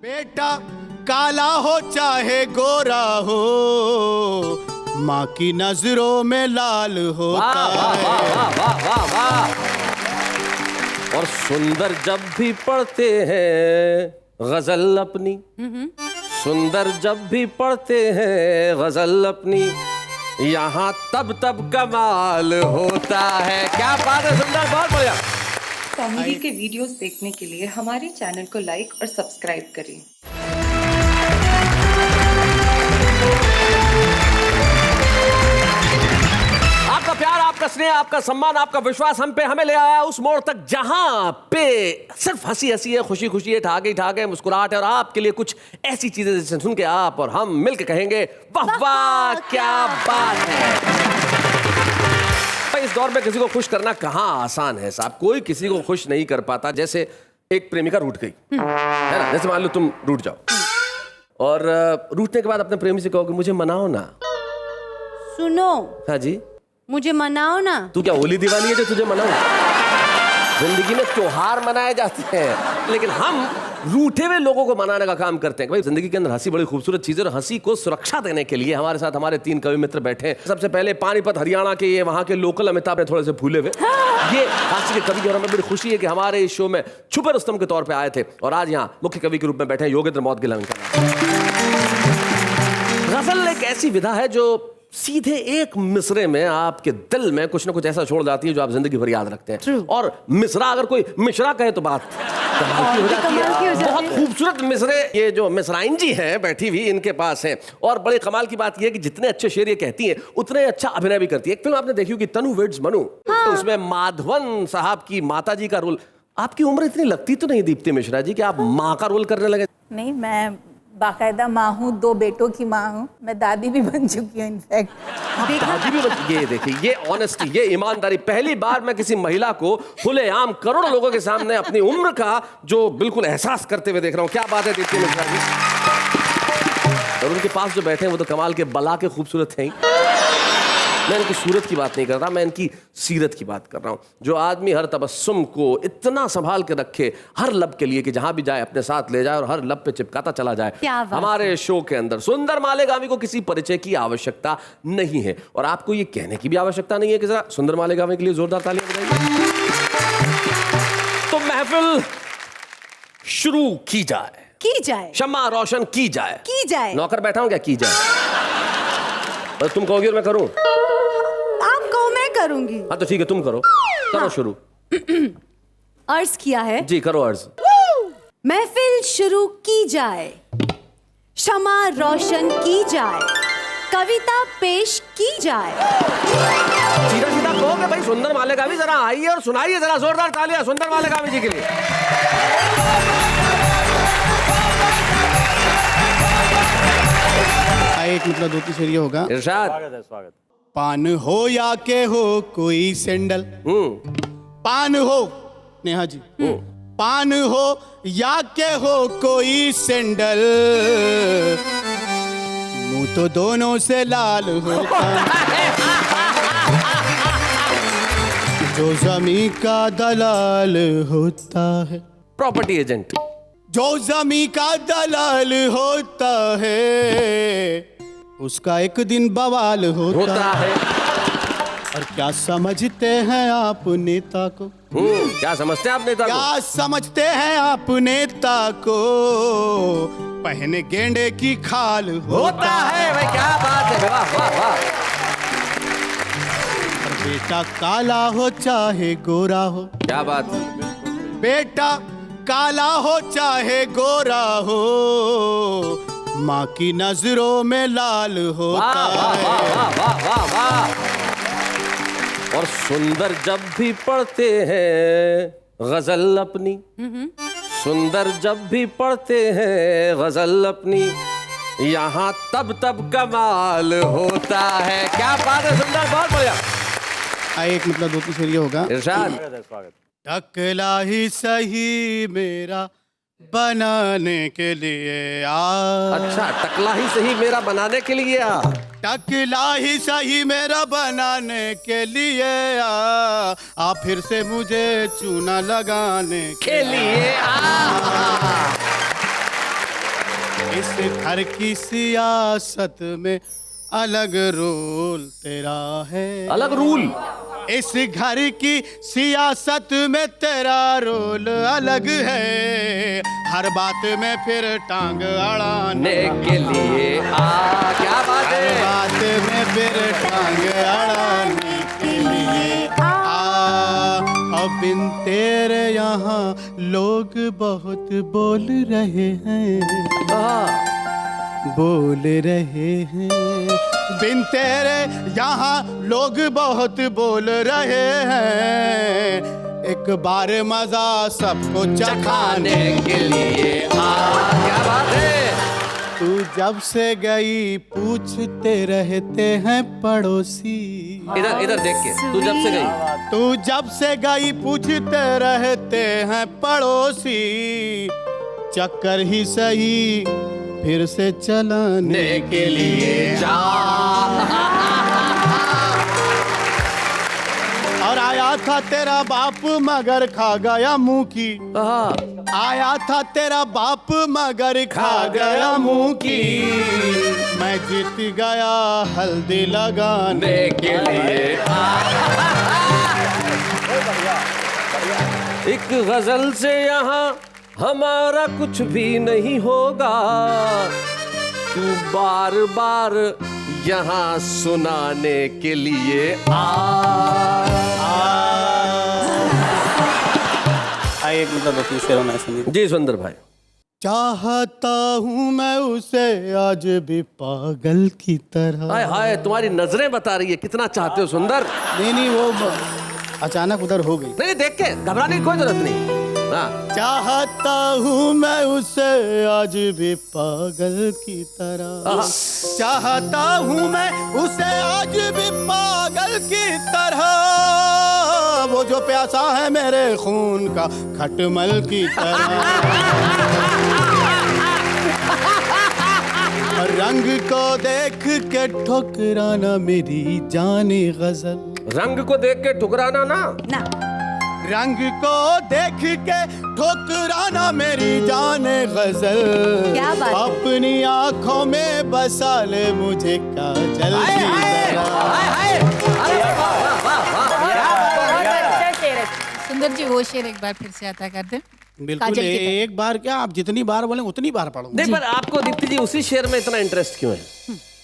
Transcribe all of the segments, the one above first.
बेटा काला हो चाहे गोरा हो, माँ की नजरों में लाल होता है। वाह वाह वाह वाह। और सुंदर जब भी पढ़ते हैं गजल अपनी, सुंदर जब भी पढ़ते हैं गजल अपनी, यहाँ तब तब कमाल होता है। क्या बात है, सुंदर, बहुत बढ़िया। कॉमेडी के वीडियोस देखने के लिए हमारे चैनल को लाइक और सब्सक्राइब करें। आपका प्यार, आपका स्नेह, आपका सम्मान, आपका विश्वास हम पे हमें ले आया उस मोड़ तक जहां पे सिर्फ हंसी हंसी है, खुशी खुशी है, ठाक है, मुस्कुराहट है, और आपके लिए कुछ ऐसी चीजें जिसे सुन के आप और हम मिलकर कहेंगे वाह वाह क्या बात है। भाई इस दौर में किसी को खुश करना कहाँ आसान है साहब, कोई किसी को खुश नहीं कर पाता। जैसे एक प्रेमिका रूठ गई है ना, जैसे मान लो तुम रूठ जाओ और रूठने के बाद अपने प्रेमी से कहोगे मुझे मनाओ ना। सुनो, हाँ जी, मुझे मनाओ ना। तू क्या होली दिवाली है जो तुझे मनाऊं? जिंदगी में त्योहार मनाए जाते हैं, लेकिन हम रूठे हुए लोगों को मनाने का काम करते हैं। भाई जिंदगी के अंदर हंसी बड़ी खूबसूरत चीज है, और हंसी को सुरक्षा देने के लिए हमारे साथ हमारे 3 कवि मित्र बैठे हैं। सबसे पहले पानीपत हरियाणा के ये वहां के लोकल अमिताभ ने थोड़े से फूले हुए ये हास्य के कवि, और हमें बड़ी खुशी है कि हमारे इस शो में छुपे रुस्तम के तौर पर आए थे और आज यहाँ मुख्य कवि के रूप में बैठे हैं योगेंद्र मौदगिल। गजल एक ऐसी विधा है जो सीधे एक मिसरे में आपके दिल में कुछ ना कुछ ऐसा छोड़ जाती है जो आप जिंदगी भर याद रखते हैं। True. और मिसरा अगर कोई मिश्रा कहे तो बात कमाल की हो जाती है। बहुत खूबसूरत मिसरे ये जो मिसराइन जी हैं बैठी हुई इनके पास है, और बड़े कमाल की बात ये है कि जितने अच्छे शेर ये कहती हैं उतने अच्छा अभिनय भी करती है। एक फिल्म आपने देखी होगी तनु वेड्स मनु, तो उसमें माधवन साहब की माता जी का रोल। आपकी उम्र इतनी लगती तो नहीं दीप्ति मिश्रा जी कि आप माँ का रोल करने लगे? नहीं, मैं बाकायदा माँ हूँ, 2 बेटों की माँ हूँ, मैं दादी भी बन चुकी हूँ इनफैक्ट। दादी भी बन, ये देखिए, ये ऑनेस्टी, ये ईमानदारी। पहली बार मैं किसी महिला को खुलेआम करोड़ों लोगों के सामने अपनी उम्र का जो बिल्कुल एहसास करते हुए देख रहा हूँ। क्या बात है दीप्ति मिश्रा जी। और उनके पास जो बैठे हैं वो तो कमाल के बला के खूबसूरत हैं। मैं इनकी सूरत की बात नहीं कर रहा, मैं इनकी सीरत की बात कर रहा हूं। जो आदमी हर तबस्सुम को इतना संभाल के रखे, हर लब के लिए कि जहां भी जाए अपने साथ ले जाए और हर लब पे चिपकाता चला जाए। हमारे शो के अंदर सुंदर मालेगामी को किसी परिचय की आवश्यकता नहीं है, और आपको ये कहने की भी आवश्यकता नहीं है कि जरा सुंदर मालेगामी के लिए जोरदार तालियां बजाइए। तो महफिल शुरू की जाए, शम्मा रोशन की जाए। नौकर बैठा हूं क्या? की जाए। तुम कहोगे और मैं करूं? आप कहो, मैं करूंगी। हाँ तो ठीक है, तुम करो शुरू। अर्ज किया है जी, करो अर्ज। महफिल शुरू की जाए, शमा रोशन की जाए, कविता पेश की जाए। सीधा सीधा कहोगे भाई सुंदर मालेगामी, जरा आइए और सुनाइए जरा जोरदार तालियां सुंदर मालेगामी जी के लिए। एक मतलब 2-3 शेर ये होगा। इरशाद। स्वागत। पान हो या के हो कोई सैंडल, पान हो नेहा जी, पान हो या के हो कोई सैंडल, मुंह तो दोनों से लाल होता जो जमी का दलाल होता है। Property agent. जो जमी का दलाल होता है उसका एक दिन बवाल होता है। और क्या समझते हैं आप नेता को? क्या समझते हैं आप नेता को? क्या समझते हैं आप नेता को? पहने गेंडे की खाल होता है। भाई क्या बात है, वाह वाह वाह। और बेटा काला हो चाहे गोरा हो, क्या बात है। बेटा काला हो चाहे गोरा हो, माँ की नजरों में लाल होता है। वाह वाह वाह वाह। और सुंदर जब भी पढ़ते हैं गजल अपनी, सुंदर जब भी पढ़ते हैं गजल अपनी, यहाँ तब तब कमाल होता है। क्या बात है, सुंदर, बहुत बढ़िया। एक मतलब 2-3 शेर ये होगा। इरशाद। स्वागत। टकला ही सही मेरा बनाने के लिए आ। अच्छा, टकला ही सही मेरा बनाने के लिए आ। टकला ही सही मेरा बनाने के लिए आ फिर से मुझे चूना लगाने के लिए आ। इस घर की सियासत में अलग रूल तेरा है। अलग रूल? इस घर की सियासत में तेरा रोल अलग है। हर बात में फिर टांग अड़ाने के लिए क्या बात हर है? बात में फिर टांग अड़ाने के लिए अब बिन तेरे यहाँ लोग बहुत बोल रहे हैं, बोल रहे हैं। बिन तेरे यहाँ लोग बहुत बोल रहे हैं। एक बार मजा सबको चखाने के लिए क्या बात है? तू जब से गई पूछते रहते हैं पड़ोसी। इधर इधर देख के, तू जब से गई, तू जब से गई पूछते रहते हैं पड़ोसी। चक्कर ही सही फिर से चलाने के लिए जा। और आया था तेरा बाप मगर खा गया मुंह की। आया था तेरा बाप मगर खा गया मुंह की। मैं जीत गया हल्दी लगाने के लिए। एक गजल से यहाँ हमारा कुछ भी नहीं होगा, तू बार बार यहाँ सुनाने के लिए एक मतलब दो शेर होना है। जी सुंदर भाई। चाहता हूँ मैं उसे आज भी पागल की तरह। हाय हाय, तुम्हारी नजरें बता रही है कितना चाहते हो सुंदर। नहीं वो अचानक उधर हो गई। नहीं देख के घबराने की कोई जरूरत नहीं। चाहता हूँ मैं उसे आज भी पागल की तरह। चाहता हूँ मैं उसे आज भी पागल की तरह। वो जो प्यासा है मेरे खून का खटमल की तरह। रंग को देख के ठुकराना मेरी जाने गजल। रंग को देख के ठुकराना ना रंग को देख के ठुकराना मेरी जाने गजल। क्या बात है? अपनी आंखों में बसा ले मुझे काजल की तरह। बहुत अच्छा शेर है। सुंदर जी वो शेर एक बार फिर से अदा कर दें। बिल्कुल एक बार क्या, आप जितनी बार बोले उतनी बार पढ़ो। नहीं पर आपको दीप्ति जी उसी शेर में इतना इंटरेस्ट क्यों है?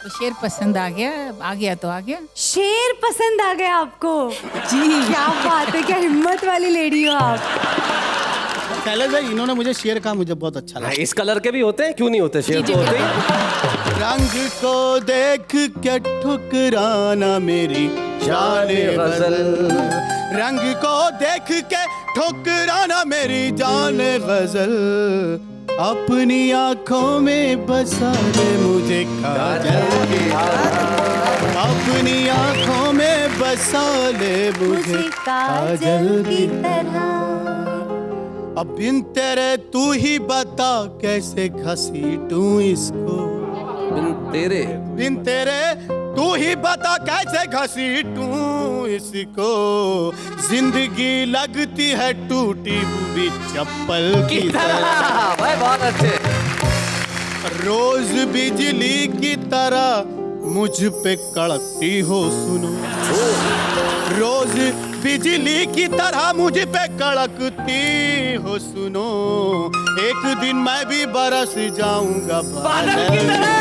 वो शेर पसंद आ गया तो आ गया। शेर पसंद आ गया आपको? जी क्या बात है, क्या हिम्मत वाली लेडी हो आप। शैलेश भाई इन्होंने मुझे शेर कहा, मुझे बहुत अच्छा लगा। इस कलर के भी होते हैं, क्यों नहीं होते? शेर तो होते ही। रंग को देख के ठुकराना मेरी जाने गजल। रंग को देख के ठुकराना मेरी जाने गजल। अपनी आंखों में बसा ले मुझे काजल की तरह। अपनी आंखों में बसा ले मुझे काजल की तरह। अब बिन तेरे तू ही बता कैसे घसीटूं इसको। बिन तेरे तू ही बता कैसे घसीटूं इसको। जिंदगी लगती है टूटी हुई चप्पल की तरह। भाई बहुत अच्छे। रोज बिजली की तरह मुझ पे कड़कती हो सुनो। रोज बिजली की तरह मुझ पे कड़कती हो सुनो। एक दिन मैं भी बरस जाऊंगा बादल की तरह।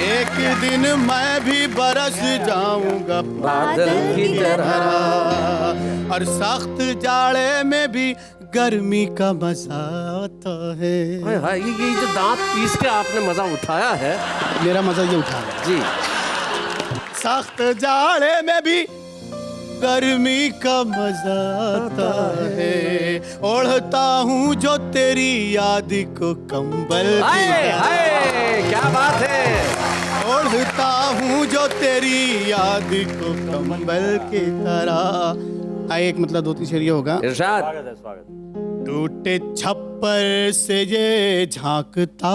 एक दिन मैं भी बरस जाऊंगा बादल की तरह। और सख्त जाड़े में भी गर्मी का मजा आता है। हाय ये जो दांत पीस के आपने मजा उठाया है। मेरा मजा ये उठा है जी। सख्त जाड़े में भी गर्मी का मजा आता है। ओढ़ता हूँ जो तेरी याद को कंबल की तरह। क्या बात है। ओढ़ता हूँ जो तेरी याद को कंबल की तरह। एक मतलब दो तीन शेर ये होगा। इरशाद। टूटे छप्पर से ये झांकता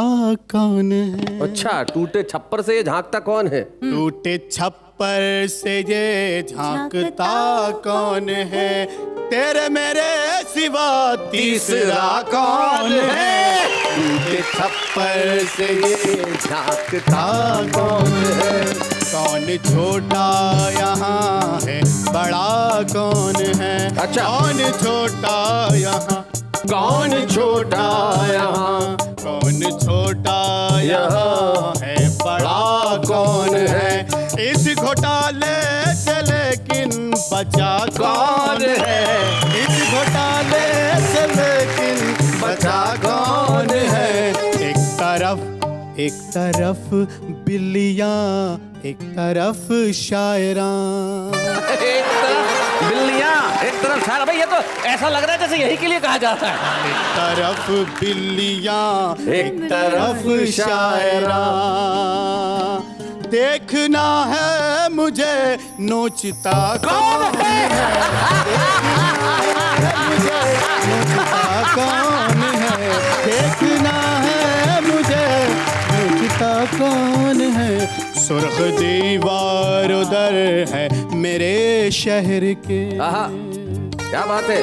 कौन है। अच्छा, टूटे छप्पर से ये झांकता कौन है? टूटे छप्पर से ये झांकता कौन है। तेरे मेरे सिवा तीसरा कौन है। उनके छप्पर से ये झांकता कौन है? कौन छोटा यहाँ है, बड़ा कौन है? अच्छा। कौन छोटा यहाँ, कौन छोटा यहाँ, कौन छोटा यहाँ है, बड़ा कौन है? इस घोटाले से लेकिन बचा कौन है? इस घोटाले से लेकिन बचा कौन है? एक तरफ बिल्लियाँ, एक तरफ शायरां। एक तरफ बिल्लियाँ, एक तरफ शायर। भाई ये तो ऐसा लग रहा है जैसे यही के लिए कहा जाता है। एक तरफ बिल्लियाँ, एक तरफ शायरां। देखना है मुझे नोचता कौन है? मुझे नोचता कौन है? देखना है मुझे नोचता कौन है? सुर्ख दीवार उधर है मेरे शहर के। आहा, क्या बात है।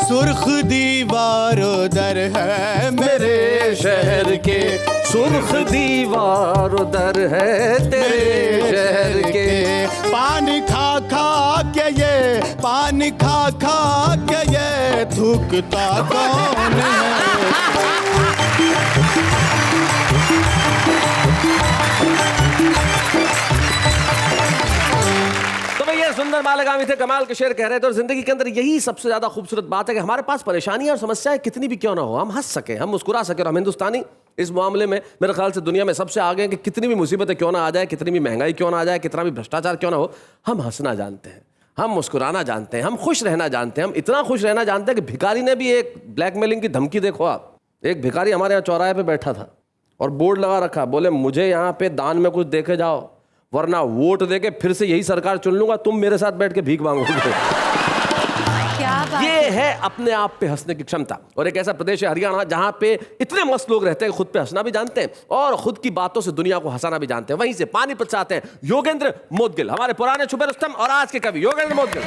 सुर्ख दीवार उधर है मेरे शहर के। सुर्ख दीवार उधर है तेरे शहर के। पानी खा खा के ये, पानी खा खा के ये थूकता कौन है? तो भैया सुंदर मालगामी थे, कमाल के शेर कह रहे थे। और जिंदगी के अंदर यही सबसे ज्यादा खूबसूरत बात है कि हमारे पास परेशानियां और समस्याएं कितनी भी क्यों ना हो, हम हंस सके, हम मुस्कुरा सके। और हम हिंदुस्तानी इस मामले में मेरे ख्याल से दुनिया में सबसे आगे हैं कि कितनी भी मुसीबतें क्यों ना आ जाए, कितनी भी महंगाई क्यों ना आ जाए, कितना भी भ्रष्टाचार क्यों ना हो, हम हंसना जानते हैं, हम मुस्कुराना जानते हैं, हम खुश रहना जानते हैं। हम इतना खुश रहना जानते हैं कि भिखारी ने भी एक ब्लैकमेलिंग की धमकी, देखो आप, एक भिखारी हमारे यहाँ चौराहे पे बैठा था और बोर्ड लगा रखा, बोले मुझे यहाँ पे दान में कुछ देके जाओ वरना वोट देके फिर से यही सरकार चुन लूंगा, तुम मेरे साथ बैठ के भीख मांगोगे। क्या बात ये है अपने आप पे हंसने की क्षमता। और एक ऐसा प्रदेश है हरियाणा जहां पे इतने मस्त लोग रहते हैं, खुद पे हंसना भी जानते हैं और खुद की बातों से दुनिया को हंसाना भी जानते हैं। वहीं से पानीपत से आते हैं योगेंद्र मोदगिल, हमारे पुराने छुपे रुस्तम और आज के कवि योगेंद्र मोदगिल।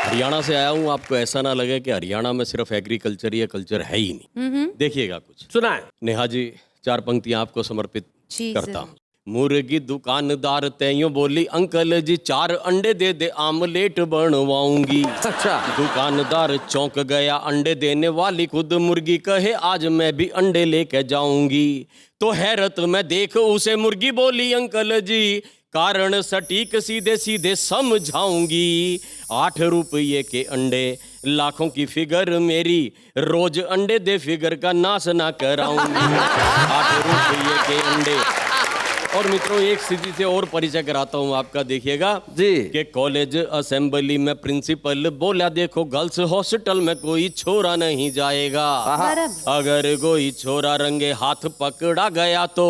हरियाणा से आया हूँ, आपको ऐसा ना लगे कि हरियाणा में सिर्फ एग्रीकल्चर ही कल्चर है ही नहीं। देखिएगा कुछ सुना है नेहा जी, 4 पंक्तियां आपको समर्पित जी, करता हूँ। मुर्गी दुकानदार तैयो बोली अंकल जी 4 अंडे दे दे आमलेट बनवाऊंगी। अच्छा। दुकानदार चौंक गया, अंडे देने वाली खुद मुर्गी कहे आज मैं भी अंडे लेके जाऊंगी। तो हैरत में देख उसे मुर्गी बोली अंकल जी कारण सटीक सीधे सीधे समझाऊंगी। 8 रुपये के अंडे लाखों की फिगर मेरी, रोज अंडे दे फिगर का नाश ना कराऊंगी। 8 रुपये के अंडे। और मित्रों एक स्थिति से और परिचय कराता हूँ आपका, देखिएगा जी। कि कॉलेज असेंबली में प्रिंसिपल बोला देखो गर्ल्स हॉस्टल में कोई छोरा नहीं जाएगा, अगर कोई छोरा रंगे हाथ पकड़ा गया तो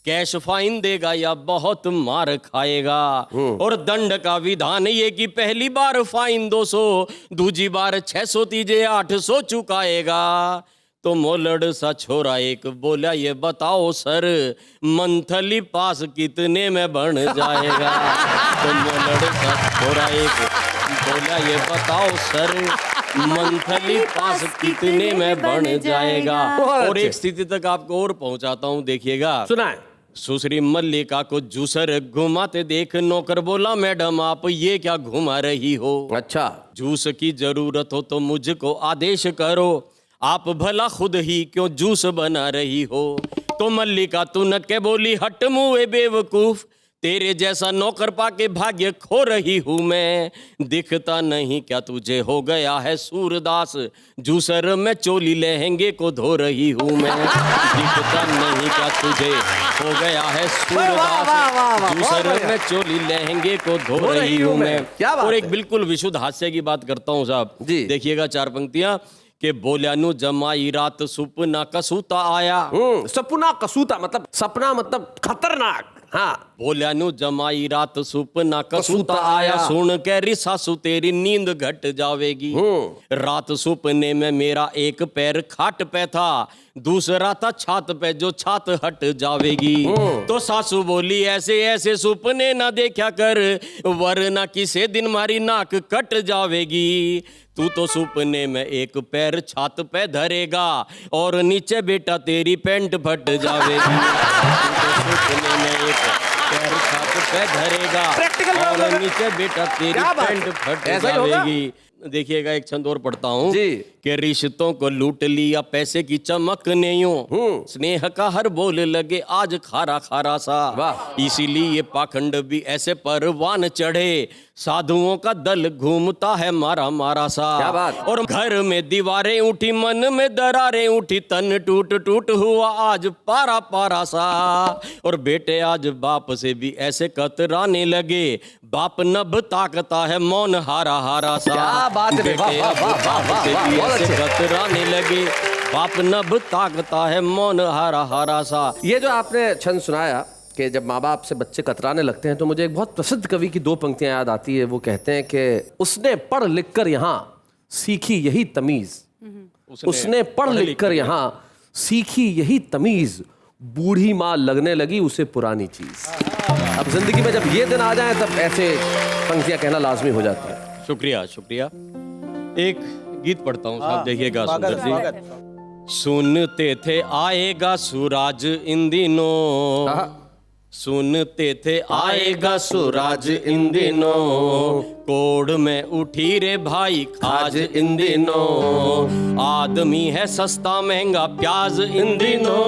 कैश फाइन देगा या बहुत मार खाएगा। और दंड का विधान ये कि पहली बार फाइन 200, दूजी बार 600, तीजे 800 चुकाएगा। तो मोलड़ सा छोरा एक बोला ये बताओ सर मंथली पास कितने में बन जाएगा। तो मोलड़ सा छोरा एक बोला ये बताओ सर मंथली पास कितने में बन जाएगा। और एक स्थिति तक आपको और पहुंचाता हूं, देखिएगा सुना है। सुश्री मल्लिका को जूसर घुमाते देख नौकर बोला मैडम आप ये क्या घुमा रही हो। अच्छा। जूस की जरूरत हो तो मुझको आदेश करो, आप भला खुद ही क्यों जूस बना रही हो। तो मल्लिका तू न के बोली हट मुए बेवकूफ, तेरे जैसा नौकर पाके भाग्य खो रही हूँ मैं। दिखता नहीं क्या तुझे हो गया है सूरदास, जूसर में चोली लहंगे को धो रही हूँ मैं। दिखता नहीं क्या तुझे हो गया है सूरदास, जूसर में चोली लहंगे को धो रही हूँ मैं। क्या बात और एक है? बिल्कुल विशुद्ध हास्य की बात करता हूँ साहब जी। देखिएगा 4 पंक्तियां के बोल्यानु जमाई रात सुपना कसूता आया। सपना कसूता मतलब सपना मतलब खतरनाक। हाँ। बोलिया नु जमाई रात सुपना कसूता आया, सुन के री सासू तेरी नींद घट जावेगी। रात सुपने में मेरा एक पैर खाट पे था, दूसरा था छात पे, जो छात हट जावेगी। तो सासू बोली ऐसे ऐसे सुपने ना देखा कर, वरना किसी दिन मारी नाक कट जावेगी। तू तो सुपने में एक पैर छात पे धरेगा और नीचे बेटा तेरी पैंट फट जावेगी। तू तो सुपने में एक पैर छात पे धरेगा और नीचे बेटा तेरी पैंट फट जावेगी। देखिएगा एक छंद और पढ़ता हूँ कि रिश्तों को लूट लिया पैसे की चमक ने यूं, स्नेह का हर बोल लगे आज खारा खारा सा। इसीलिए पाखंड भी ऐसे परवान चढ़े, साधुओं का दल घूमता है मारा मारा सा। और घर में दीवारें उठी, मन में दरारें उठी, तन टूट टूट हुआ आज पारा पारा सा। और बेटे आज बाप से भी ऐसे कतराने लगे, बाप नभ ताकता है मौन हारा हारा सा। बेटे अब बाप से भी ऐसे कतराने लगे, बाप नभ ताकता है मौन हारा हारा सा। ये जो आपने छंद सुनाया कि जब माँ बाप से बच्चे कतराने लगते हैं, तो मुझे एक बहुत प्रसिद्ध कवि की 2 पंक्तियां याद आती है। वो कहते हैं कि उसने पढ़ लिख कर यहाँ सीखी यही तमीज, उसने पढ़ लिख कर यहाँ सीखी यही तमीज, बूढ़ी माँ लगने लगी उसे पुरानी चीज। अब जिंदगी में जब ये दिन आ जाए तब ऐसे पंक्तियां कहना लाजमी हो जाती है। शुक्रिया शुक्रिया। एक गीत पढ़ता हूँ साहब, देखिएगा सुंदर जी। सुनते थे आएगा सूरज इन दिनों, सुनते थे आएगा सूरज इन दिनों, कोड में उठी रे भाई खाज इन दिनों, आदमी है सस्ता महंगा प्याज इन दिनों,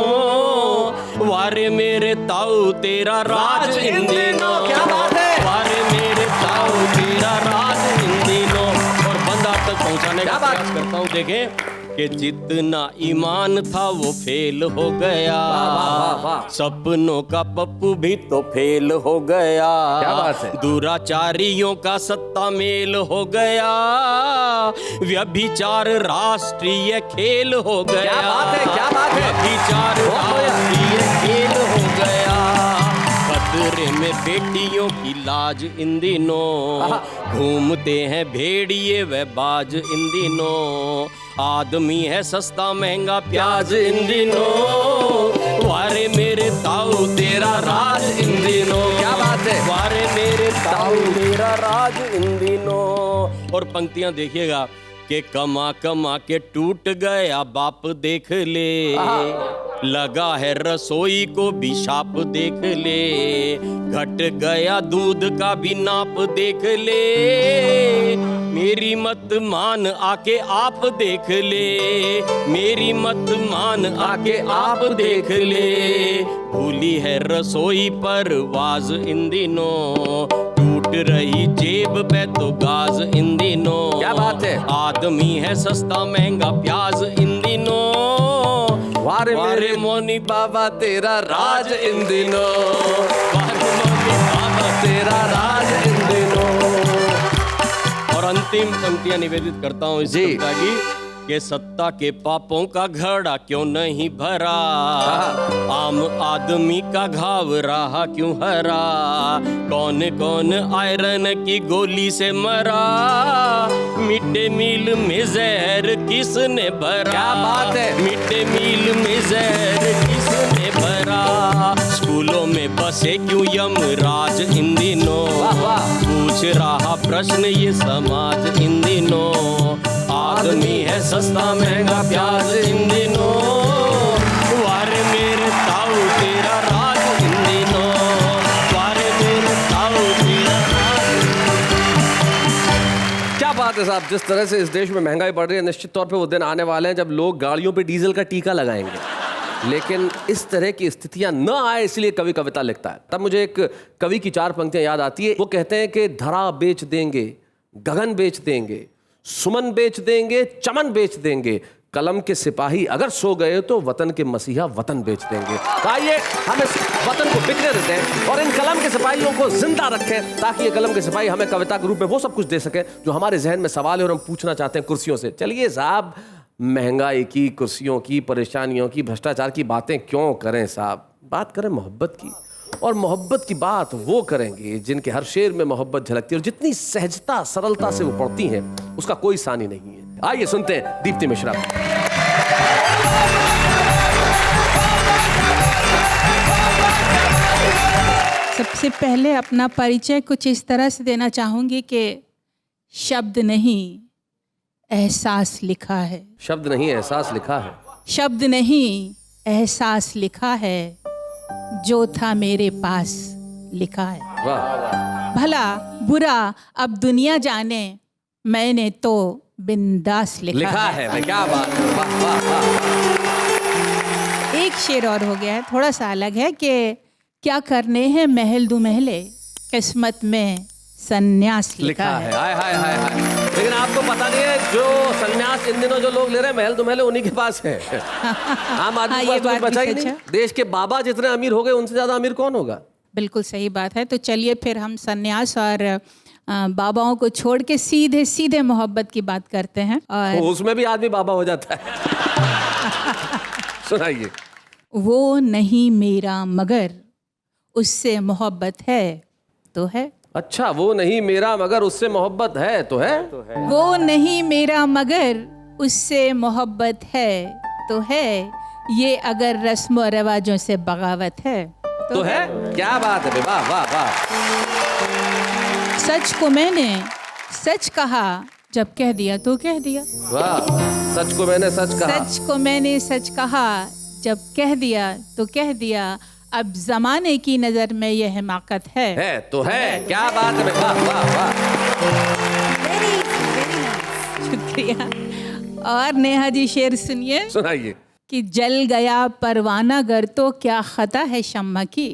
वारे मेरे ताऊ तेरा राज इन दिनों। क्या बात है, वारे मेरे ताऊ तेरा राज इन दिनों। और बंदा तक पहुंचाने का प्रयास करता हूँ। देखें कि जितना ईमान था वो फेल हो गया, सपनों का पप्पू भी तो फेल हो गया। क्या बात है, दुराचारियों का सत्ता मेल हो गया, व्यभिचार राष्ट्रीय खेल हो गया। क्या बात है, क्या बात है, व्यभिचार राष्ट्रीय खेल हो गया। खतरे में बेटियों की लाज इन दिनों, घूमते हैं भेड़िए व बाज इन दिनों, आदमी है सस्ता महंगा प्याज इन दिनों, वारे मेरे ताऊ तेरा राज इन दिनों। क्या बात है, वारे मेरे ताऊ तेरा राज इन दिनों। और पंक्तियां देखिएगा कि कमा कमा के टूट गया बाप देख ले, लगा है रसोई को भी शाप देख ले, घट गया दूध का भी नाप देख ले, मेरी मत मान आके आप देख ले, मेरी मत मान आके आप देख ले, भूली है रसोई पर वाज इन दिनों, टूट रही जेब पे तो गाज इन दिनों। क्या बात है, आदमी है सस्ता महंगा प्याज इन दिनों, वारे मेरे मोनी बाबा तेरा राज इन दिनों, वारे मोनी बाबा तेरा राज इन दिनों। और अंतिम पंक्तियां निवेदित करता हूँ इस कविता की कि सत्ता के पापों का घड़ा क्यों नहीं भरा, आम आदमी का घाव रहा क्यों हरा, कौन कौन आयरन की गोली से मरा, मिड डे मील में जहर किसने भरा। क्या बात है, मिड डे मील में जहर किसने भरा, स्कूलों में बसे क्यों यमराज इन दिनों, पूछ रहा प्रश्न ये समाज इन दिनों, आदमी है सस्ता महंगा प्याज इन दिनों, वारे मेरे ताऊ तेरा राज इन दिनों, वारे मेरे ताऊ तेरा राज। क्या बात है साहब, जिस तरह से इस देश में महंगाई बढ़ रही है, निश्चित तौर पे वो दिन आने वाले हैं जब लोग गाड़ियों पे डीजल का टीका लगाएंगे, लेकिन इस तरह की स्थितियां न आए इसलिए कवि कविता लिखता है। तब मुझे एक कवि की 4 पंक्तियां याद आती है। वो कहते हैं कि धरा बेच देंगे, गगन बेच देंगे, सुमन बेच देंगे, चमन बेच देंगे, कलम के सिपाही अगर सो गए तो वतन के मसीहा वतन बेच देंगे। आइए हम इस वतन को बिखरे देते हैं और इन कलम के सिपाहियों को जिंदा रखें, ताकि ये कलम के सिपाही हमें कविता के रूप में वो सब कुछ दे सके जो हमारे जहन में सवाल है और हम पूछना चाहते हैं कुर्सियों से। चलिए साहब, महंगाई की, कुर्सियों की, परेशानियों की, भ्रष्टाचार की बातें क्यों करें साहब, बात करें मोहब्बत की। और मोहब्बत की बात वो करेंगे जिनके हर शेर में मोहब्बत झलकती है और जितनी सहजता सरलता से वो पढ़ती हैं उसका कोई सानी नहीं है। आइए सुनते हैं दीप्ति मिश्रा। सबसे पहले अपना परिचय कुछ इस तरह से देना चाहूंगी कि शब्द नहीं एहसास लिखा है। शब्द नहीं एहसास लिखा है। शब्द नहीं एहसास लिखा है, जो था मेरे पास लिखा है। वाह। भला बुरा अब दुनिया जाने, मैंने तो बिंदास लिखा है। है। क्या बात है। वाह वाह वाह। एक शेर और हो गया है, थोड़ा सा अलग है कि क्या करने हैं महल दो महले, किस्मत में सन्यास लिखा है। हाय हाय हाय हाय। लेकिन आपको पता नहीं है जो सन्यास इन दिनों जो लोग ले रहे हैं महल दो महले उन्हीं के पास है। आम आदमी के पास तो कुछ बचा ही नहीं। देश के बाबा जितने अमीर हो गए उनसे ज्यादा अमीर कौन होगा। बिल्कुल सही बात है। तो चलिए फिर हम सन्यास और बाबाओं को छोड़ के सीधे सीधे मोहब्बत की बात करते हैं। और उसमें भी आदमी बाबा हो जाता है। सुनाइए। वो नहीं मेरा मगर उससे मोहब्बत है तो है। अच्छा, वो नहीं मेरा मगर उससे मोहब्बत है तो है। वो नहीं मेरा मगर उससे मोहब्बत है तो है, ये अगर रस्म और रिवाजों से बगावत है तो है। क्या बात है। वाह वाह वाह। सच को मैंने सच कहा, जब कह दिया तो कह दिया। वाह। सच को मैंने सच कहा। सच को मैंने सच कहा, जब कह दिया तो कह दिया। अब जमाने की नजर में यह हिमाकत है तो है। क्या बात है। वाह वाह वाह। शुक्रिया। और नेहा जी शेर सुनिए। सुनाइए। कि जल गया परवाना गर तो क्या खता है शम्मा की।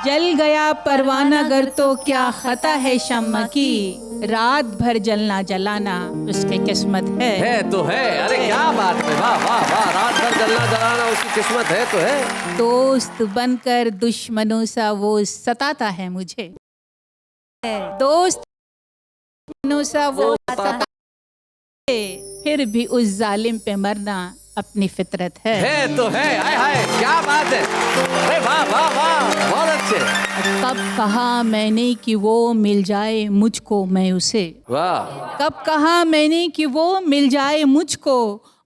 जल गया परवाना गर तो क्या खता है शम्मा की, रात भर जलना जलाना उसकी किस्मत है तो है। अरे क्या बात है। वाह वाह वाह। रात भर जलना जलाना उसकी किस्मत है तो है। दोस्त बनकर दुश्मनों सा वो सताता है मुझे। दोस्त दुश्मनों सा वो सताता है, फिर भी उस जालिम पे मरना अपनी फितरत है तो है। हाय हाय। क्या बात है। अरे वाह वाह वाह। बहुत अच्छे। कब कहा मैंने कि वो मिल जाए मुझको मैं उसे। वाह। कब कहा मैंने कि वो मिल जाए मुझको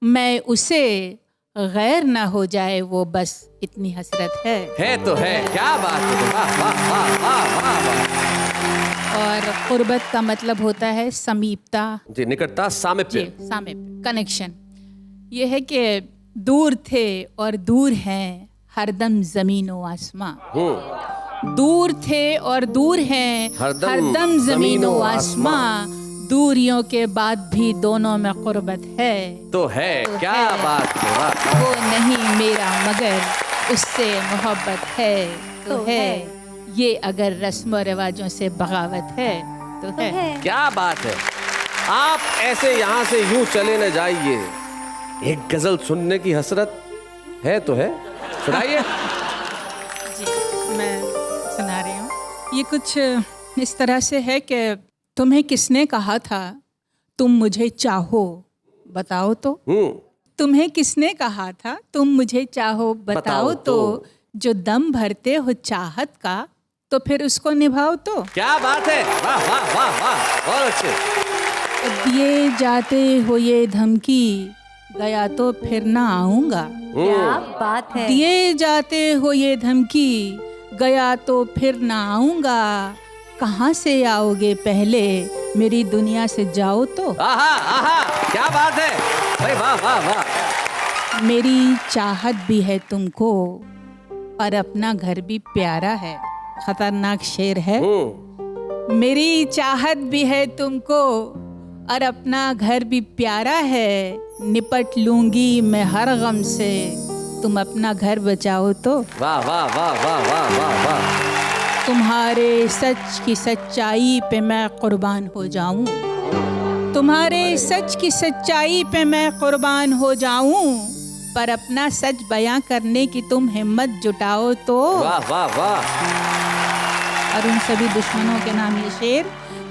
मैं उसे, गैर ना हो जाए वो बस इतनी हसरत है तो है। क्या बात है। वाह वाह वाह वाह वाह। और कुर्बत का मतलब होता है समीपता जी, निकटता, सामीप्य। सामीप्य, कनेक्शन। ये है कि दूर थे और दूर हैं हरदम जमीन व आसमां। दूर थे और दूर हैं हरदम जमीन व आसमां, दूरियों के बाद भी दोनों में कुर्बत है तो है। क्या बात है। वाह। वो नहीं मेरा मगर उससे मोहब्बत है तो है, ये अगर रस्म और रिवाजों से बगावत है तो है। क्या बात है। आप ऐसे यहाँ से यूं चले न जाइए, एक गजल सुनने की हसरत है तो है। सुनाइए। जी मैं सुना रही हूँ। ये कुछ इस तरह से है कि तुम्हें किसने कहा था तुम मुझे चाहो बताओ तो। तुम्हें किसने कहा था तुम मुझे चाहो बताओ तो, जो दम भरते हो चाहत का तो फिर उसको निभाओ तो। क्या बात है। वाह वाह वाह वाह। बहुत अच्छे। दिए जाते हो ये धमकी, गया तो फिर ना आऊंगा। क्या बात है। दिए जाते हो ये धमकी, गया तो फिर ना आऊंगा। कहाँ से आओगे पहले मेरी दुनिया से जाओ तो। आहा आहा। क्या बात है भाई। वाह वाह वाह। मेरी चाहत भी है तुमको और अपना घर भी प्यारा है। खतरनाक शेर है। मेरी चाहत भी है तुमको और अपना घर भी प्यारा है, निपट लूंगी मैं हर गम से तुम अपना घर बचाओ तो। वाह वाह वाह वाह वाह वाह वाह। तुम्हारे सच की सच्चाई पे मैं कुर्बान हो जाऊं, तुम्हारे सच की सच्चाई पे मैं कुर्बान हो जाऊं, पर अपना सच बयां करने की तुम हिम्मत जुटाओ तो। वाह वाह वाह। और उन सभी दुश्मनों के नाम ये शेर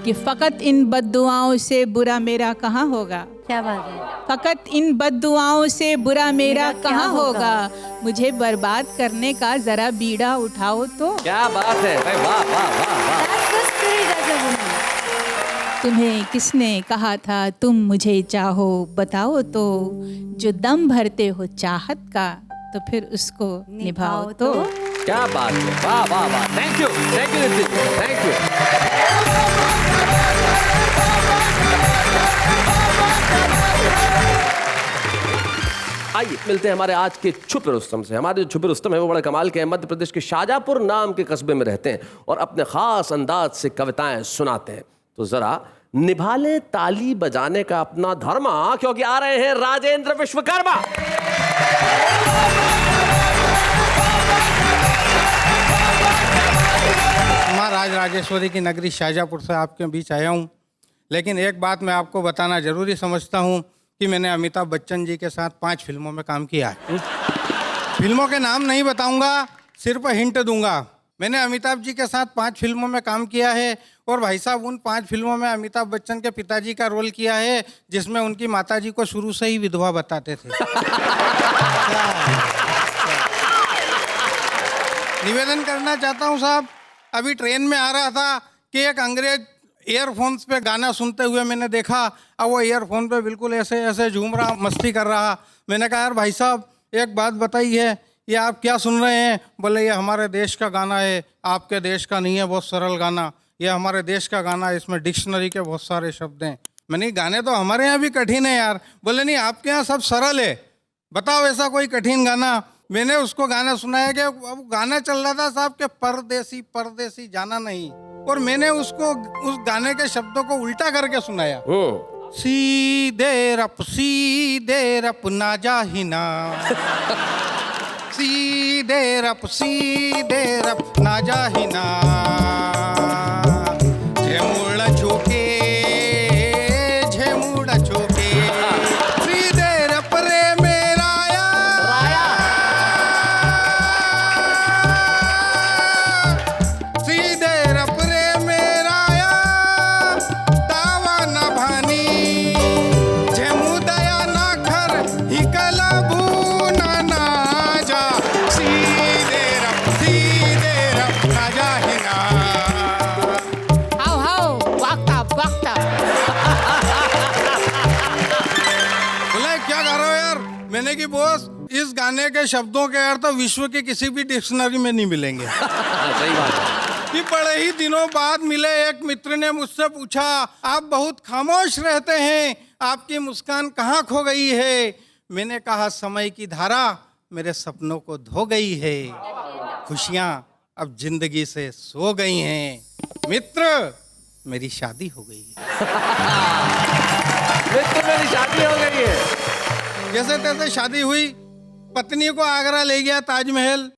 कि फ़कत इन बद्दुआओं से बुरा मेरा कहाँ होगा। क्या बात है। फकत इन बद्दुआओं से बुरा मेरा क्या कहाँ होगा? होगा, मुझे बर्बाद करने का जरा बीड़ा उठाओ तो। क्या बात है भाई, वाह वाह वाह वाह। That's the spirit as a woman. तुम्हें किसने कहा था तुम मुझे चाहो, बताओ तो। जो दम भरते हो चाहत का, तो फिर उसको निभाओ तो। क्या बात है, वाह वाह वाह। Thank you Nitin, thank you. आइए मिलते हैं हमारे आज के छुपे रुस्तम से। हमारे जो छुपे रुस्तम है वो बड़े कमाल के हैं। मध्य प्रदेश के शाजापुर नाम के कस्बे में रहते हैं और अपने खास अंदाज से कविताएं सुनाते हैं। तो जरा निभा ले ताली बजाने का अपना धर्म, क्योंकि आ रहे हैं राजेंद्र विश्वकर्मा। माँ राज राजेश्वरी की नगरी शाजापुर से आपके बीच आया हूँ। लेकिन एक बात मैं आपको बताना जरूरी समझता हूँ कि मैंने अमिताभ बच्चन जी के साथ 5 फिल्मों में काम किया है। फिल्मों के नाम नहीं बताऊंगा, सिर्फ हिंट दूंगा। मैंने अमिताभ जी के साथ 5 फिल्मों में काम किया है और भाई साहब उन 5 फिल्मों में अमिताभ बच्चन के पिताजी का रोल किया है, जिसमें उनकी माताजी को शुरू से ही विधवा बताते थे। निवेदन करना चाहता हूँ साहब, अभी ट्रेन में आ रहा था कि एक अंग्रेज ईयरफोन्स पे गाना सुनते हुए मैंने देखा। अब वो ईयरफोन पे बिल्कुल ऐसे ऐसे झूम रहा, मस्ती कर रहा। मैंने कहा यार भाई साहब एक बात बताइए, ये आप क्या सुन रहे हैं? बोले ये हमारे देश का गाना है, आपके देश का नहीं है, बहुत सरल गाना। ये हमारे देश का गाना है, इसमें डिक्शनरी के बहुत सारे शब्द हैं। मैंने गाने तो हमारे यहाँ भी कठिन है यार। बोले नहीं आपके यहाँ सब सरल है, बताओ ऐसा कोई कठिन गाना। मैंने उसको गाना सुनाया कि अब गाना चल रहा था साहब के परदेसी परदेसी जाना नहीं, और मैंने उसको उस गाने के शब्दों को उल्टा करके सुनाया। सीधे रप ना जाहिना, सीधे रप ना जाहिना, झेमुड़ झोके झेमुड़ झोके, सीधे रप रे मेरा राया, सीधे रप रे मेरा दावा न भानी, झेमू दया ना खर हिकला भूना ना जा, सीधे रप ना जाहिना। हाउ वाक्ता वाक्ता। बोले क्या गा रहे हो यार? मैंने की बॉस इस गाने के शब्दों के अर्थ विश्व के किसी भी डिक्शनरी में नहीं मिलेंगे। सही बात है। कि बड़े ही दिनों बाद मिले एक मित्र ने मुझसे पूछा, आप बहुत खामोश रहते हैं, आपकी मुस्कान कहाँ खो गई है? मैंने कहा समय की धारा मेरे सपनों को धो गई है, खुशियाँ अब जिंदगी से सो गई हैं। मित्र मेरी शादी हो गई है। मित्र मेरी शादी हो गई है। जैसे तैसे शादी हुई, पत्नी को आगरा ले गया ताजमहल।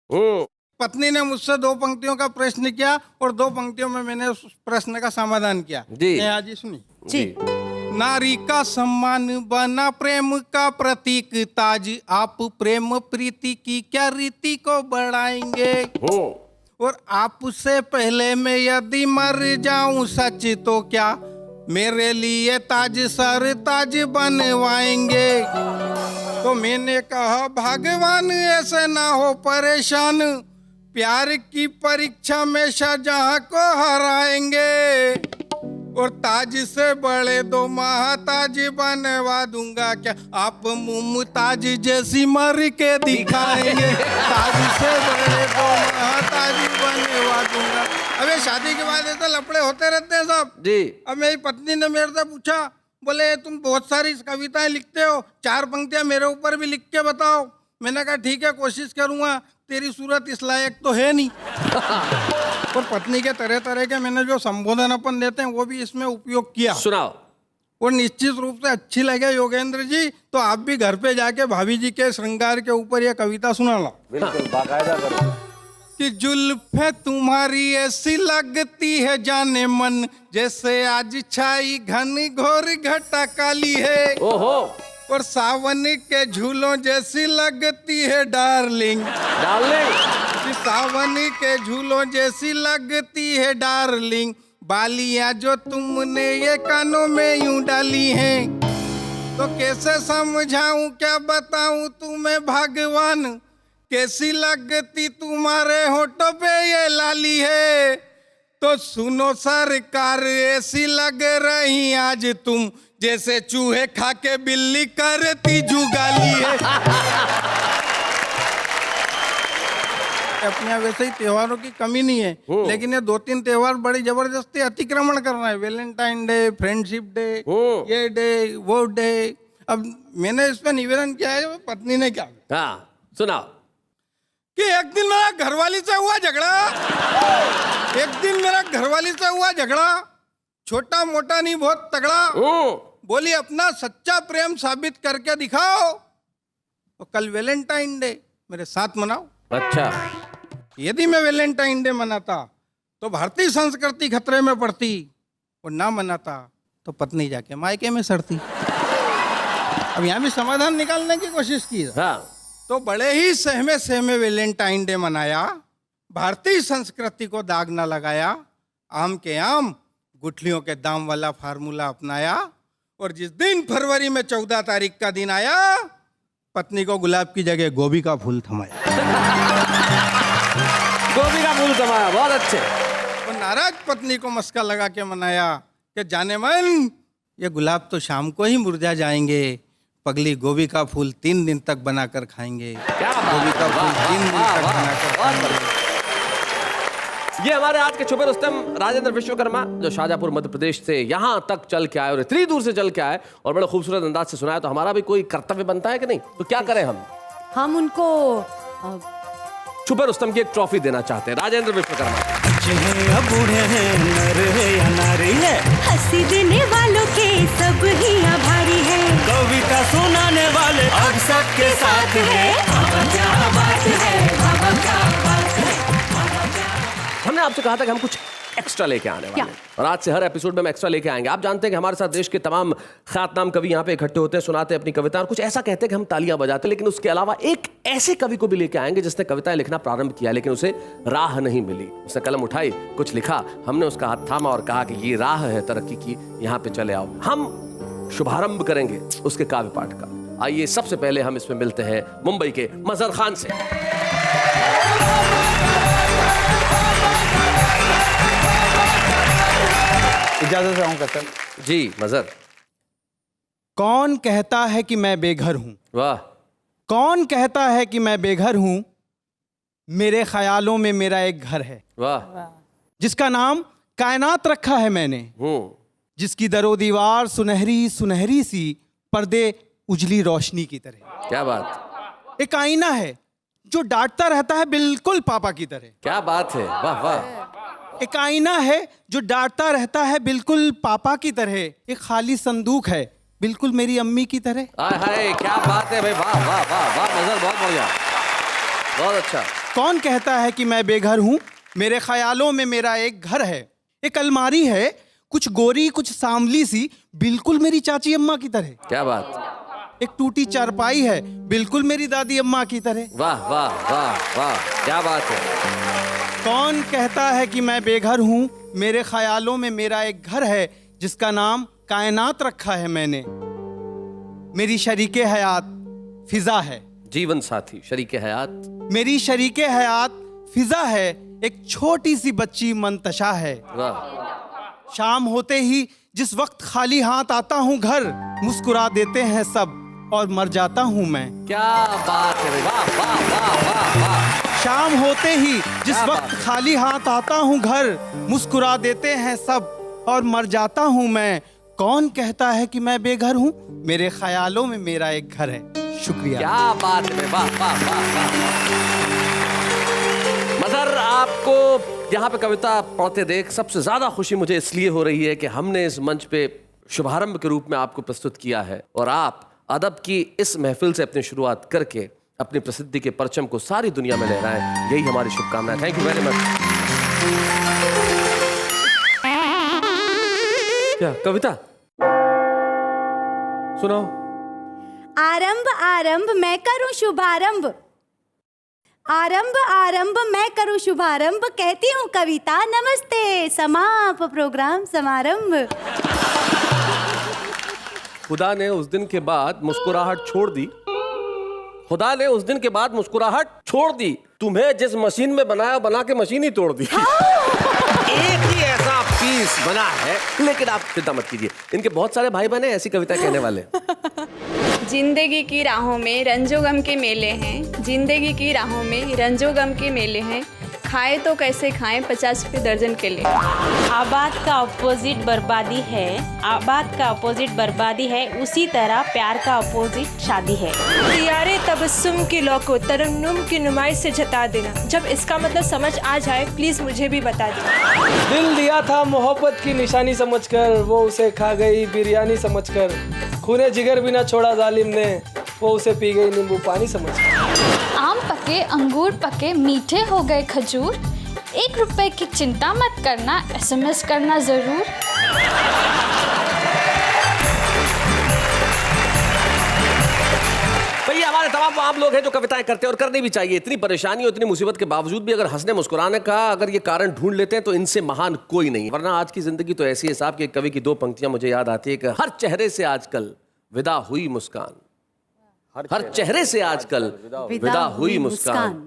पत्नी ने मुझसे 2 पंक्तियों का प्रश्न किया और 2 पंक्तियों में मैंने उस प्रश्न का समाधान किया। जी जी सुनी जी। नारी का सम्मान बना प्रेम का प्रतीक ताज, आप प्रेम प्रीति की क्या रीति को बढ़ाएंगे? और आपसे पहले मैं यदि मर जाऊं सच तो क्या मेरे लिए ताज सर ताज बनवाएंगे? तो मैंने कहा भगवान ऐसे ना हो परेशान, प्यार की परीक्षा में शाहजहां को हराएंगे, और ताज से बड़े 2 महाताज बनवा दूंगा क्या आप मुमताज जैसी मर के दिखाएंगे? ताज से बड़े 2 महाताज बनवा दूंगा। अबे शादी के बाद ऐसे लफड़े होते रहते हैं साहब जी। अब मेरी पत्नी ने मेरे से पूछा, बोले तुम बहुत सारी कविताएं लिखते हो, 4 पंक्तियां मेरे ऊपर भी लिख के बताओ। मैंने कहा ठीक है कोशिश करूंगा, तेरी सूरत इस लायक तो है नहीं। और पत्नी के तरह तरह के मैंने जो संबोधन अपन देते हैं वो भी इसमें उपयोग किया। सुनाओ। और निश्चित रूप से अच्छी लगे योगेंद्र जी तो आप भी घर पे जाके भाभी जी के श्रृंगार के ऊपर ये कविता सुना लो। बिल्कुल बाकायदा करो। कि जुल्फे तुम्हारी ऐसी लगती है जाने मन, जैसे आज छाई घन घोर घटा काली है। ओहो। और सावन के झूलों जैसी लगती है डार्लिंग, डार्लिंग। कि सावन के झूलों जैसी लगती है डार्लिंग, बालियां जो तुमने ये कानों में यूं डाली हैं, तो कैसे समझाऊं क्या बताऊं तुम्हें भगवान, कैसी लगती तुम्हारे होठों पे ये लाली है। तो सुनो सरकार ऐसी लग रही आज तुम, जैसे चूहे खा के बिल्ली करती जुगाली है। अपने यहाँ वैसे ही त्योहारों की कमी नहीं है, लेकिन ये 2-3 त्योहार बड़ी जबरदस्ती अतिक्रमण कर रहा है। वैलेंटाइन डे, फ्रेंडशिप डे, ये डे, वो डे। अब मैंने इसमें निवेदन किया है, पत्नी ने क्या हाँ सुनाओ। कि एक दिन मेरा घरवाली से हुआ झगड़ा, छोटा मोटा नहीं बहुत तगड़ा। बोली अपना सच्चा प्रेम साबित करके दिखाओ, तो कल वैलेंटाइन डे मेरे साथ मनाओ। अच्छा, यदि मैं वैलेंटाइन डे मनाता तो भारतीय संस्कृति खतरे में पड़ती, और ना मनाता तो पत्नी जाके मायके में सड़ती। अब यहाँ भी समाधान निकालने की कोशिश की। हाँ। तो बड़े ही सहमे वैलेंटाइन डे मनाया, भारतीय संस्कृति को दाग ना लगाया, आम के आम गुठलियों के दाम वाला फार्मूला अपनाया। और जिस दिन फरवरी में 14 तारीख का दिन आया, पत्नी को गुलाब की जगह गोभी का फूल थमाया। गोभी का फूल थमाया, बहुत अच्छे। तो नाराज पत्नी को मस्का लगा के मनाया कि जाने मन, ये गुलाब तो शाम को ही मुरझा जाएंगे, पगली गोभी का फूल 3 दिन तक बनाकर खाएंगे। क्या गोभी का फूल 3 दिन तक बनाकर खाएंगे। ये हमारे आज के छुपे रुस्तम राजेंद्र विश्वकर्मा, जो शाहजहांपुर मध्य प्रदेश से यहाँ तक चल के आए और इतनी दूर से चल के आए और बड़े खूबसूरत अंदाज से सुनाया। तो हमारा भी कोई कर्तव्य बनता है कि नहीं? तो क्या करें हम उनको छुपे रुस्तम की एक ट्रॉफी देना चाहते हैं राजेंद्र विश्वकर्मा। बूढ़े हैं नर है या नारी है, हंसी देने वालों के सब ही आभारी है, कविता सुनाने वाले अब सबके साथ है। क्या बात है। हमने आपसे कहा था कि हम कुछ एक्स्ट्रा लेके आने वाले हैं, और आज से हर एपिसोड में हम एक्स्ट्रा लेके आएंगे। आप जानते हैं कि हमारे साथ देश के तमाम ख्यातनाम कवि यहाँ पे इकट्ठे होते हैं, सुनाते हैं अपनी कविता, और कुछ ऐसा कहते हैं कि हम तालियां बजाते हैं। लेकिन उसके अलावा एक ऐसे कवि को भी लेके आएंगे जिसने कविताएं लिखना प्रारंभ किया, लेकिन उसे राह नहीं मिली। उसने कलम उठाई, कुछ लिखा, हमने उसका हाथ थामा और कहा कि ये राह है तरक्की की, यहाँ पे चले आओ। हम शुभारंभ करेंगे उसके काव्य पाठ का। आइए सबसे पहले हम इसमें मिलते हैं मुंबई के मजहर खान से। इजाजत चाहूंगा सर। जी मजहर। कौन कहता है कि मैं बेघर हूं? वाह। कौन कहता है कि मैं बेघर हूं? मेरे ख्यालों में मेरा एक घर है, वाह। जिसका नाम कायनात रखा है मैंने, जिसकी दरो दीवार सुनहरी सुनहरी सी, पर्दे उजली रोशनी की तरह। क्या बात। एक आईना है जो डांटता रहता है बिल्कुल पापा की तरह। क्या बात है, वाह वाह। एक आईना है जो डांटता रहता है बिल्कुल पापा की तरह। एक खाली संदूक है बिल्कुल मेरी अम्मी की तरह। हाय क्या बात है भाई, वाह वाह वाह वाह मजहर, बहुत बढ़िया, बहुत अच्छा। कौन कहता है कि मैं बेघर हूं? मेरे ख्यालों में मेरा एक घर है। एक अलमारी है कुछ गोरी कुछ सांवली सी, बिल्कुल मेरी चाची अम्मा की तरह। क्या बात। एक टूटी चारपाई है बिल्कुल मेरी दादी अम्मा की तरह। वाह वाह वाह वाह, क्या बात है। कौन कहता है कि मैं बेघर हूं? मेरे ख्यालों में मेरा एक घर है, जिसका नाम कायनात रखा है मैंने। मेरी शरीके हयात फिजा है। जीवन साथी, शरीके हयात। मेरी शरीके हयात फिजा है। एक छोटी सी बच्ची मंतशा है। वाह। शाम होते ही जिस वक्त खाली हाथ आता हूँ घर, मुस्कुरा देते हैं सब और मर जाता हूँ मैं। क्या बात है, वाह वाह वाह वाह वाह। शाम होते ही जिस वक्त खाली हाथ आता हूँ घर, मुस्कुरा देते हैं सब और मर जाता हूँ मैं। कौन कहता है कि मैं बेघर हूँ? मेरे ख्यालों में मेरा एक घर है। शुक्रिया। क्या बात है, वाह वाह वाह वाह। मजहर, आपको यहाँ पे कविता पढ़ते देख सबसे ज्यादा खुशी मुझे इसलिए हो रही है कि हमने इस मंच पे शुभारंभ के रूप में आपको प्रस्तुत किया है, और आप अदब की इस महफिल से अपनी शुरुआत करके अपनी प्रसिद्धि के परचम को सारी दुनिया में लहराएं, यही हमारी शुभकामनाएं। Thank you very much. क्या कविता सुनाओ। आरंभ आरंभ मैं करूं शुभारंभ, आरंभ आरंभ मैं करूं शुभारंभ, कहती हूँ कविता नमस्ते, समाप प्रोग्राम समारंभ। खुदा ने उस दिन के बाद मुस्कुराहट छोड़ दी। खुदा ने उस दिन के बाद मुस्कुराहट छोड़ दी। तुम्हें जिस मशीन में बनाया, बना के मशीन ही तोड़ दी। एक ही ऐसा पीस बना है, लेकिन आप चिंता मत कीजिए, इनके बहुत सारे भाई बहन ऐसी कविता कहने वाले। जिंदगी की राहों में रंजो गम के मेले हैं, जिंदगी की राहों में रंजो गम के मेले हैं, खाए तो कैसे खाएं 50 रुपये दर्जन के लिए। आबाद का अपोजिट बर्बादी है, आबाद का अपोजिट बर्बादी है, उसी तरह प्यार का अपोजिट शादी है। यारे तबस्सुम की लौ को तरन्नुम की नुमाइश से जता देना। जब इसका मतलब समझ आ जाए प्लीज मुझे भी बता दीजिए। दिल दिया था मोहब्बत की निशानी समझकर, वो उसे खा गई बिरयानी समझकर, खूने जिगर भी ना छोड़ा जालिम ने, वो उसे पी गई नींबू पानी समझकर। आम पके अंगूर पके मीठे हो गए खजूर, 1 रुपए की चिंता मत करना, SMS करना जरूर। भैया हमारे तमाम आम लोग हैं जो कविताएं करते हैं, और करनी भी चाहिए। इतनी परेशानी और इतनी मुसीबत के बावजूद भी अगर हंसने मुस्कुराने का अगर ये कारण ढूंढ लेते हैं तो इनसे महान कोई नहीं। वरना आज की जिंदगी तो ऐसी है साहब कि कवि की 2 पंक्तियां मुझे याद आती है कि हर चेहरे से आजकल विदा हुई मुस्कान, हर चेहरे से आजकल विदा हुई मुस्कान,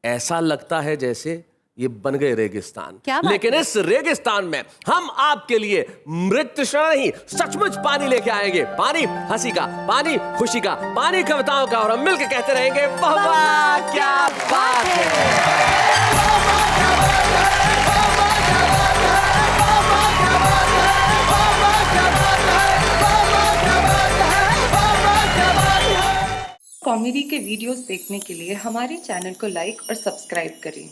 ऐसा लगता है जैसे ये बन गए रेगिस्तान। लेकिन इस रेगिस्तान में हम आपके लिए मृत क्षण नहीं, सचमुच पानी लेके आएंगे। पानी हंसी का, पानी खुशी का, पानी कविताओं का, और हम मिलकर कहते रहेंगे वाह वाह क्या बात है। कॉमेडी के वीडियोस देखने के लिए हमारे चैनल को लाइक और सब्सक्राइब करें।